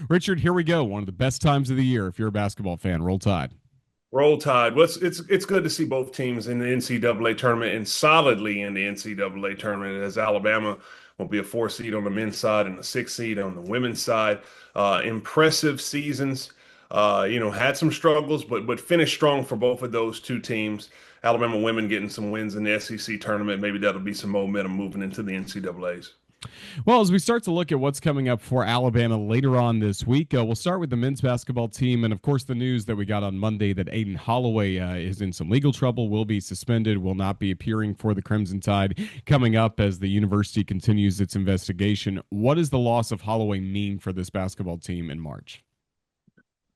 Richard, here we go. One of the best times of the year if you're a basketball fan. Roll Tide. Roll Tide. Well, it's good to see both teams in the NCAA tournament and solidly in the NCAA tournament as Alabama will be a 4 seed on the men's side and a 6 seed on the women's side. Impressive seasons. Had some struggles, but finished strong for both of those two teams. Alabama women getting some wins in the SEC tournament. Maybe that'll be some momentum moving into the NCAAs. Well, as we start to look at what's coming up for Alabama later on this week, we'll start with the men's basketball team. And of course, the news that we got on Monday that Aiden Holloway is in some legal trouble, will be suspended, will not be appearing for the Crimson Tide coming up as the university continues its investigation. What does the loss of Holloway mean for this basketball team in March?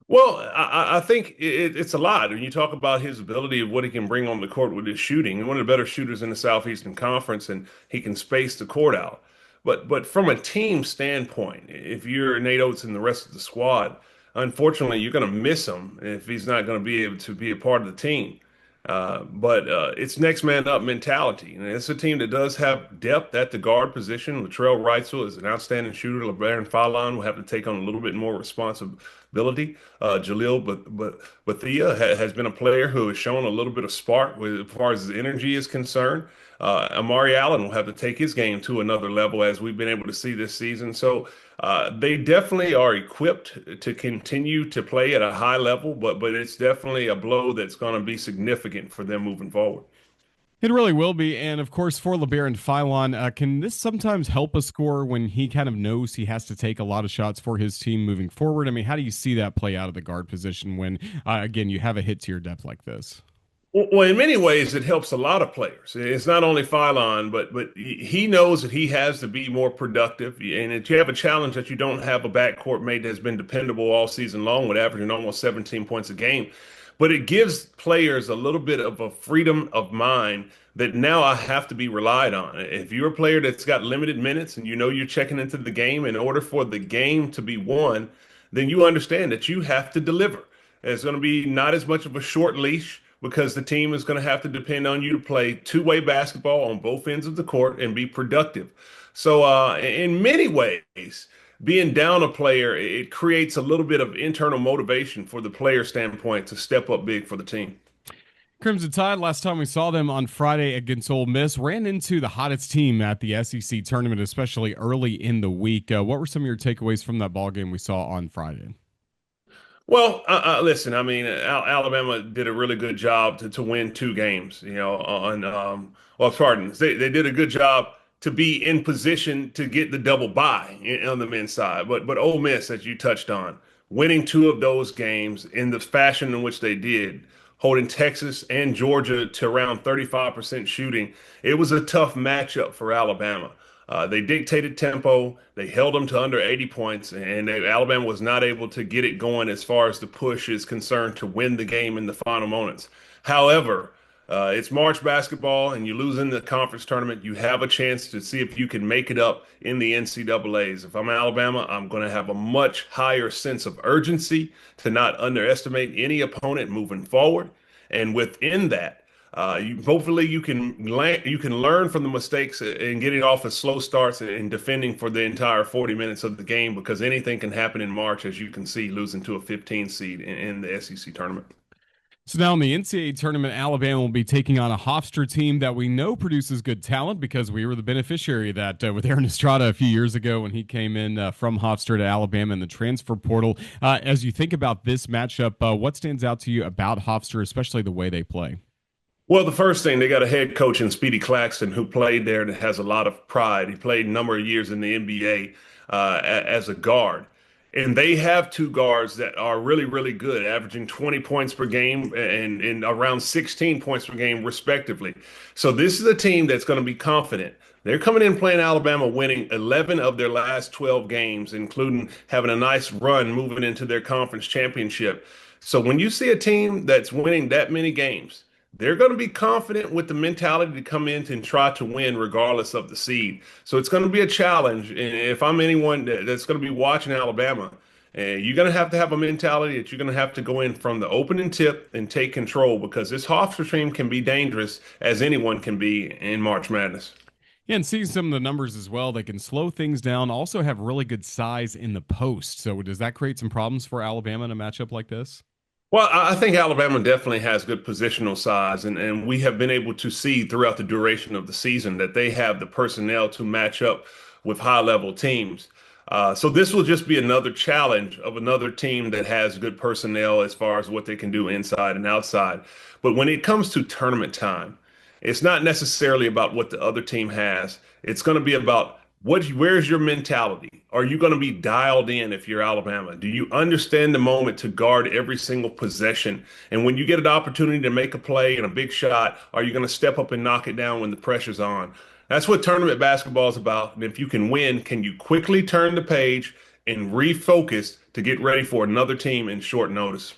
Well, I think it's a lot. When you talk about his ability of what he can bring on the court with his shooting, one of the better shooters in the Southeastern Conference, and he can space the court out. But from a team standpoint, if you're Nate Oates and the rest of the squad, unfortunately, you're going to miss him if he's not going to be able to be a part of the team. But it's next man up mentality. And it's a team that does have depth at the guard position. Latrell Wrightsville is an outstanding shooter. LeBaron Fallon will have to take on a little bit more responsibility. Jalil Bethia has been a player who has shown a little bit of spark as far as his energy is concerned. Amari Allen will have to take his game to another level as we've been able to see this season. So they definitely are equipped to continue to play at a high level, but it's definitely a blow that's going to be significant for them moving forward. It really will be. And of course, for LeBaron Philon, can this sometimes help a scorer when he kind of knows he has to take a lot of shots for his team moving forward? I mean, how do you see that play out of the guard position when, again, you have a hit to your depth like this? Well, in many ways, it helps a lot of players. It's not only Philon, but he knows that he has to be more productive. And if you have a challenge that you don't have a backcourt mate that's been dependable all season long with averaging almost 17 points a game, but it gives players a little bit of a freedom of mind that now I have to be relied on. If you're a player that's got limited minutes and you know you're checking into the game, in order for the game to be won, then you understand that you have to deliver. It's going to be not as much of a short leash because the team is going to have to depend on you to play two-way basketball on both ends of the court and be productive. So, in many ways, being down a player, it creates a little bit of internal motivation for the player standpoint to step up big for the team. Crimson Tide, last time we saw them on Friday against Ole Miss, ran into the hottest team at the SEC tournament, especially early in the week. What were some of your takeaways from that ball game we saw on Friday? Well, listen, I mean, Alabama did a really good job to win two games, well, pardon, they did a good job to be in position to get the double bye on the men's side. But Ole Miss, as you touched on, winning two of those games in the fashion in which they did, holding Texas and Georgia to around 35% shooting, it was a tough matchup for Alabama. They dictated tempo. They held them to under 80 points, and Alabama was not able to get it going as far as the push is concerned to win the game in the final moments. However, it's March basketball, and you lose in the conference tournament. You have a chance to see if you can make it up in the NCAAs. If I'm Alabama, I'm going to have a much higher sense of urgency to not underestimate any opponent moving forward. And within that, hopefully you can learn from the mistakes and getting off of slow starts and defending for the entire 40 minutes of the game because anything can happen in March, as you can see, losing to a 15 seed in the SEC tournament. So now in the NCAA tournament, Alabama will be taking on a Hofstra team that we know produces good talent because we were the beneficiary of that with Aaron Estrada a few years ago when he came in from Hofstra to Alabama in the transfer portal. As you think about this matchup, what stands out to you about Hofstra, especially the way they play? Well, the first thing, they got a head coach in Speedy Claxton who played there that has a lot of pride. He played a number of years in the NBA as a guard. And they have two guards that are really, really good, averaging 20 points per game and around 16 points per game, respectively. So this is a team that's going to be confident. They're coming in playing Alabama, winning 11 of their last 12 games, including having a nice run moving into their conference championship. So when you see a team that's winning that many games, they're going to be confident with the mentality to come in and try to win regardless of the seed. So it's going to be a challenge. And if I'm anyone that's going to be watching Alabama, you're going to have a mentality that you're going to have to go in from the opening tip and take control because this Hofstra team can be dangerous as anyone can be in March Madness. Yeah, and seeing some of the numbers as well, they can slow things down, also have really good size in the post. So does that create some problems for Alabama in a matchup like this? Well, I think Alabama definitely has good positional size, and we have been able to see throughout the duration of the season that they have the personnel to match up with high-level teams. So this will just be another challenge of another team that has good personnel as far as what they can do inside and outside. But when it comes to tournament time, it's not necessarily about what the other team has. It's going to be about where's your mentality? Are you going to be dialed in if you're Alabama? Do you understand the moment to guard every single possession? And when you get an opportunity to make a play and a big shot, are you going to step up and knock it down when the pressure's on? That's what tournament basketball is about. And if you can win, can you quickly turn the page and refocus to get ready for another team in short notice?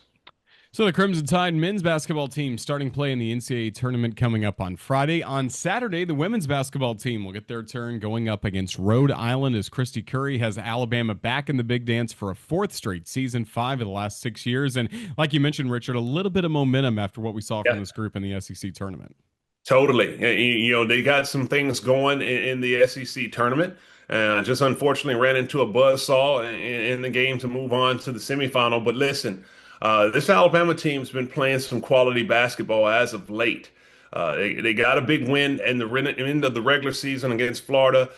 So the Crimson Tide men's basketball team starting play in the NCAA tournament coming up on Friday. On Saturday, the women's basketball team will get their turn going up against Rhode Island as Christy Curry has Alabama back in the big dance for a fourth straight season, 5 of the last 6 years. And like you mentioned, Richard, a little bit of momentum after what we saw from Yeah. this group in the SEC tournament. Totally. They got some things going in the SEC tournament. Just unfortunately ran into a buzzsaw in the game to move on to the semifinal. But listen, this Alabama team's been playing some quality basketball as of late. They got a big win in the end of the regular season against Florida.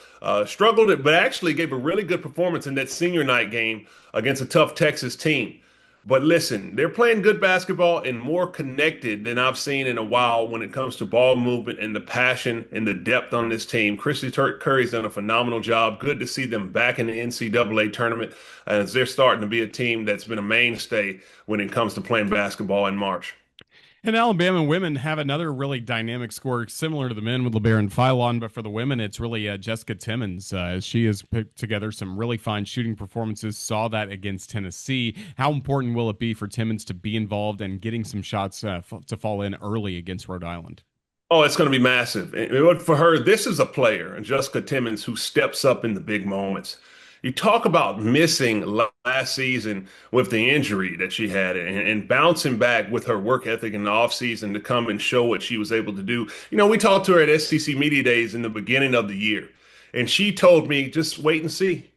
Struggled, but actually gave a really good performance in that senior night game against a tough Texas team. But listen, they're playing good basketball and more connected than I've seen in a while when it comes to ball movement and the passion and the depth on this team. Curry's done a phenomenal job. Good to see them back in the NCAA tournament as they're starting to be a team that's been a mainstay when it comes to playing basketball in March. And Alabama women have another really dynamic score similar to the men with LeBaron Philon, but for the women, it's really Jessica Timmons. She has put together some really fine shooting performances. Saw that against Tennessee. How important will it be for Timmons to be involved and getting some shots to fall in early against Rhode Island? Oh, it's going to be massive. For her, this is a player, Jessica Timmons, who steps up in the big moments. You talk about missing last season with the injury that she had and bouncing back with her work ethic in the offseason to come and show what she was able to do. We talked to her at SCC Media Days in the beginning of the year, and she told me, just wait and see.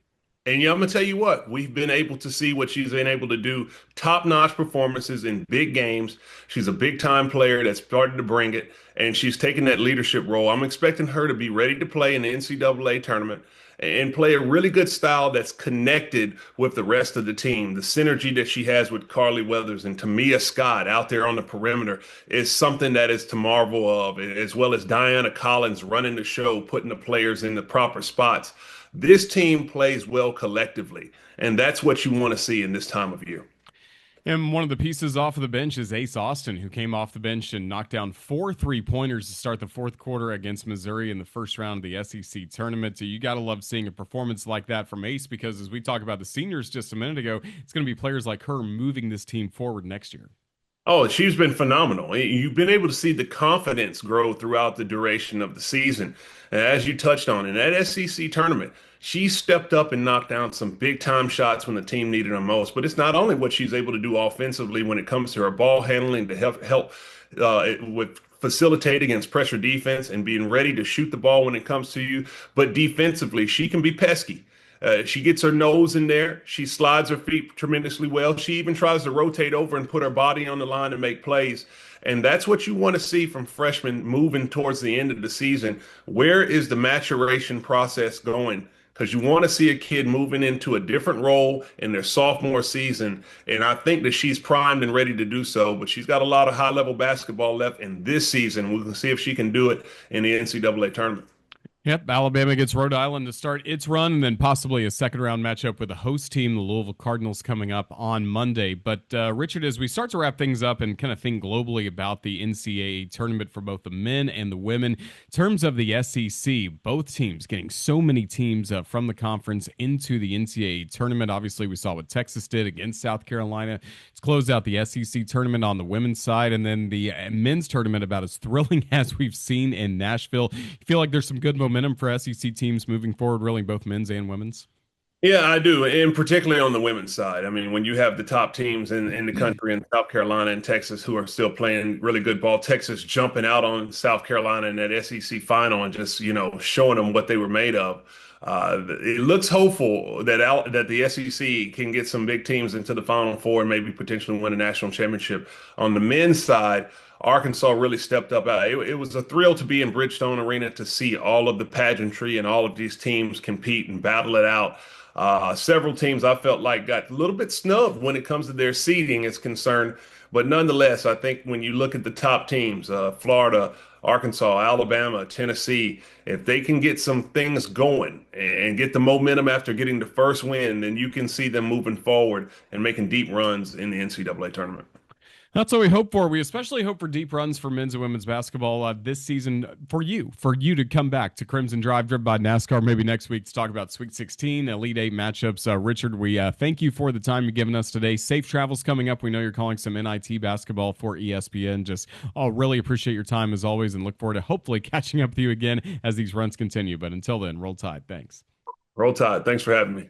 And I'm gonna tell you what, we've been able to see what she's been able to do. Top-notch performances in big games. She's a big-time player that's starting to bring it, and she's taking that leadership role. I'm expecting her to be ready to play in the NCAA tournament and play a really good style that's connected with the rest of the team. The synergy that she has with Carly Weathers and Tamia Scott out there on the perimeter is something that is to marvel of, as well as Diana Collins running the show, putting the players in the proper spots. This team plays well collectively, and that's what you want to see in this time of year. And one of the pieces off of the bench is Ace Austin, who came off the bench and knocked down 4 3-pointers to start the fourth quarter against Missouri in the first round of the SEC tournament. So you got to love seeing a performance like that from Ace because, as we talked about the seniors just a minute ago, it's going to be players like her moving this team forward next year. Oh, she's been phenomenal. You've been able to see the confidence grow throughout the duration of the season. And as you touched on, in that SEC tournament, she stepped up and knocked down some big time shots when the team needed her most. But it's not only what she's able to do offensively when it comes to her ball handling to help with facilitate against pressure defense and being ready to shoot the ball when it comes to you. But defensively, she can be pesky. She gets her nose in there. She slides her feet tremendously well. She even tries to rotate over and put her body on the line and make plays. And that's what you want to see from freshmen moving towards the end of the season. Where is the maturation process going? Because you want to see a kid moving into a different role in their sophomore season. And I think that she's primed and ready to do so. But she's got a lot of high level basketball left in this season. We'll see if she can do it in the NCAA tournament. Yep, Alabama gets Rhode Island to start its run, and then possibly a second round matchup with the host team, the Louisville Cardinals, coming up on Monday. But Richard, as we start to wrap things up and kind of think globally about the NCAA tournament for both the men and the women, in terms of the SEC, both teams getting so many teams from the conference into the NCAA tournament. Obviously, we saw what Texas did against South Carolina. It's closed out the SEC tournament on the women's side, and then the men's tournament about as thrilling as we've seen in Nashville. You feel like there's some good momentum for SEC teams moving forward, really, both men's and women's? Yeah, I do, and particularly on the women's side. I mean, when you have the top teams in the country in South Carolina and Texas who are still playing really good ball, Texas jumping out on South Carolina in that SEC final and just, showing them what they were made of. It looks hopeful that the SEC can get some big teams into the Final Four and maybe potentially win a national championship. On the men's side, Arkansas really stepped up. It was a thrill to be in Bridgestone Arena to see all of the pageantry and all of these teams compete and battle it out. Several teams I felt like got a little bit snubbed when it comes to their seeding is concerned. But nonetheless, I think when you look at the top teams, Florida, Arkansas, Alabama, Tennessee, if they can get some things going and get the momentum after getting the first win, then you can see them moving forward and making deep runs in the NCAA tournament. That's what we hope for. We especially hope for deep runs for men's and women's basketball this season for you to come back to Crimson Drive, driven by NASCAR, maybe next week to talk about Sweet 16, Elite Eight matchups. Richard, we thank you for the time you've given us today. Safe travels coming up. We know you're calling some NIT basketball for ESPN. Just, really appreciate your time as always and look forward to hopefully catching up with you again as these runs continue. But until then, roll tide. Thanks. Roll Tide. Thanks for having me.